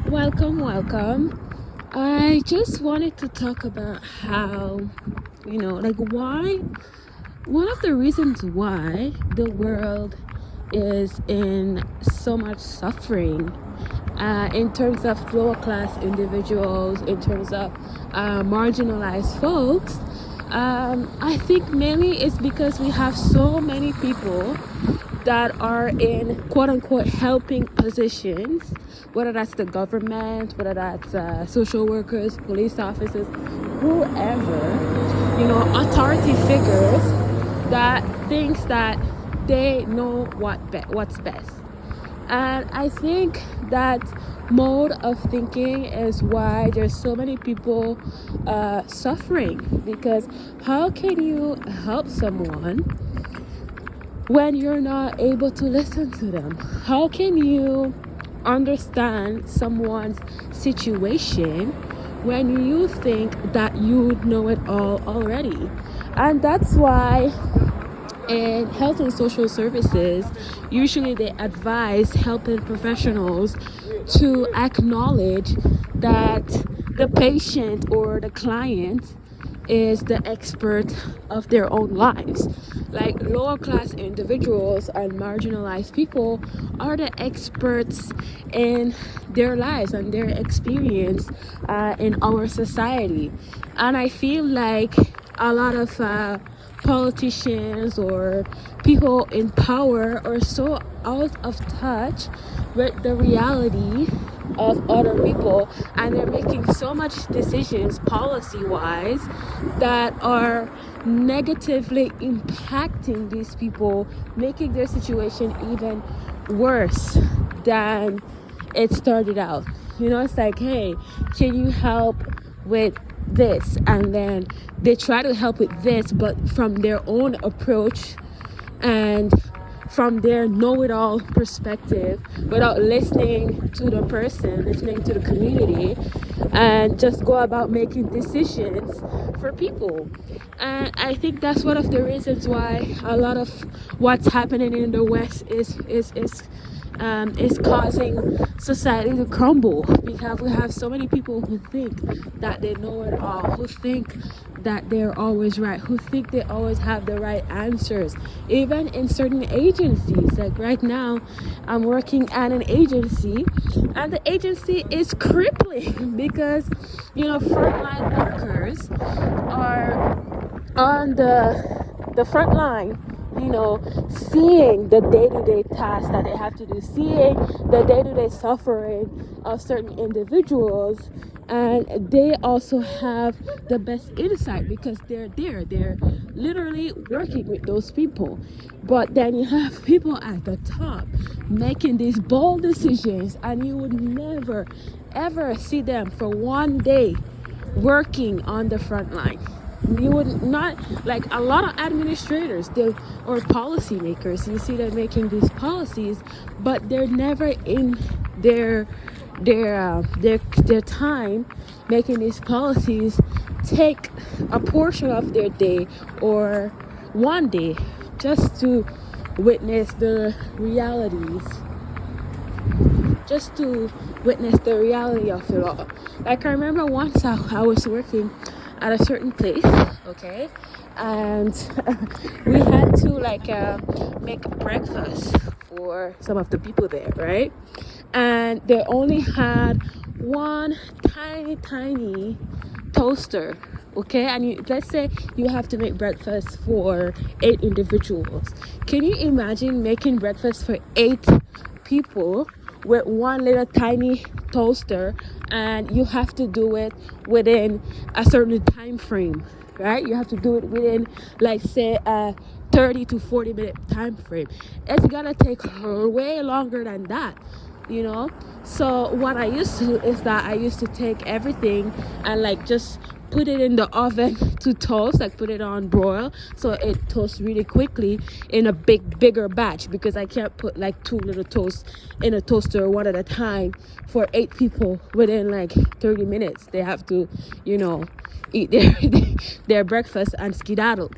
Welcome, welcome. I just wanted to talk about how, why one of the reasons why the world is in so much suffering in terms of lower class individuals, in terms of marginalized folks. I think mainly it's because we have so many people that are in quote unquote helping positions, whether that's the government, whether that's social workers, police officers, whoever, authority figures that thinks that they know what's best. And I think that mode of thinking is why there's so many people suffering, because how can you help someone when you're not able to listen to them? How can you understand someone's situation when you think that you know it all already? And that's why in health and social services, usually they advise helping professionals to acknowledge that the patient or the client is the expert of their own lives. Like lower class individuals and marginalized people are the experts in their lives and their experience in our society. And I feel like a lot of politicians or people in power are so out of touch with the reality of other people, and they're making so much decisions policy wise that are negatively impacting these people, making their situation even worse than it started out. It's like, hey, can you help with this? And then they try to help with this, but from their own approach and from their know-it-all perspective, without listening to the person, listening to the community, and just go about making decisions for people. And I think that's one of the reasons why a lot of what's happening in the West is causing society to crumble, because we have so many people who think that they know it all, who think that they're always right, who think they always have the right answers, even in certain agencies. Like right now, I'm working at an agency, and the agency is crippling because, frontline workers are on the front line, seeing the day-to-day tasks that they have to do, seeing the day-to-day suffering of certain individuals, and they also have the best insight because they're literally working with those people. But then you have people at the top making these bold decisions, and you would never ever see them for one day working on the front line. You would not, like a lot of administrators or policymakers, you see them making these policies, but they're never in their time making these policies take a portion of their day or one day just to witness the realities, of it all. Like I remember once I was working at a certain place, okay, and we had to make breakfast for some of the people there, right? And they only had one tiny toaster, okay? And let's say you have to make breakfast for 8 individuals. Can you imagine making breakfast for 8 people with one little tiny toaster, and you have to do it within a certain time frame, right? You have to do it within, like, say, a 30 to 40 minute time frame. It's gonna take way longer than that, So what I used to do is that I used to take everything and just put it in the oven to toast, put it on broil so it toasts really quickly in a bigger batch, because I can't put 2 little toasts in a toaster one at a time for 8 people within 30 minutes. They have to, eat their breakfast and skedaddle.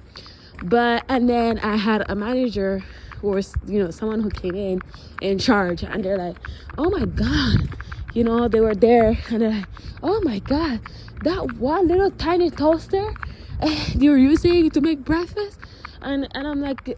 And then I had a manager or someone who came in charge, and they're like, oh my god, You know, they were there and they're like, oh my God, that one little tiny toaster you're using to make breakfast? And I'm like,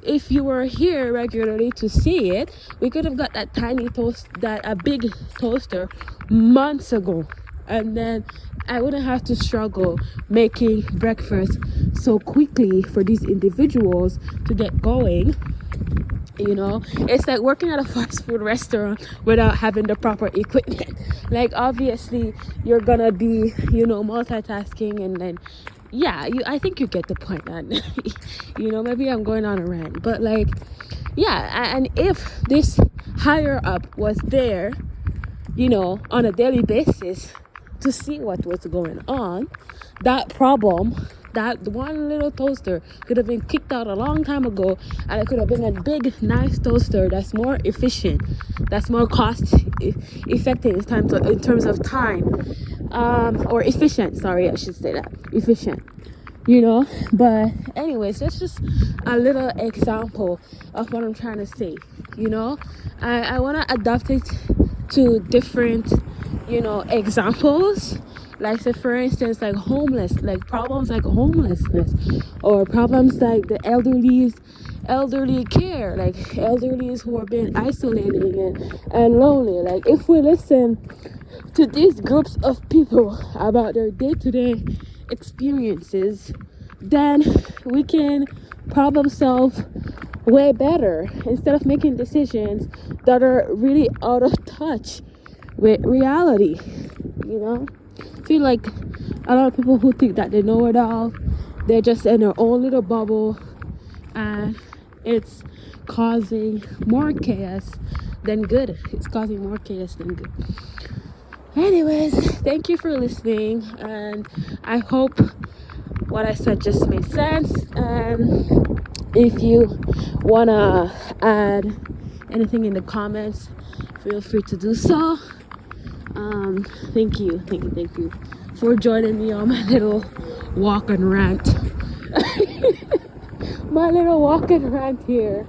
if you were here regularly to see it, we could have got that a big toaster months ago. And then I wouldn't have to struggle making breakfast so quickly for these individuals to get going. You know, it's like working at a fast food restaurant without having the proper equipment. Like, obviously you're gonna be, you know, multitasking, and then I think you get the point. And you know, maybe I'm going on a rant, but like, yeah. And if this higher up was there, you know, on a daily basis to see what was going on, that problem, that one little toaster could have been kicked out a long time ago, and it could have been a big, nice toaster that's more efficient, that's more cost effective in terms of time, or efficient. Sorry, I should say that, efficient. You know, but anyways, that's just a little example of what I'm trying to say. You know, I want to adapt it to different, you know, examples. Like, say for instance, like problems like homelessness, or problems like the elderly care, like elderlies who are being isolated and lonely. Like, if we listen to these groups of people about their day-to-day experiences, then we can problem solve way better, instead of making decisions that are really out of touch with reality. You know, I feel like a lot of people who think that they know it all, they're just in their own little bubble, and it's causing more chaos than good. Anyways, thank you for listening, and I hope what I said just made sense. And if you wanna add anything in the comments, feel free to do so. Thank you for joining me on my little walk and rant. My little walk and rant here.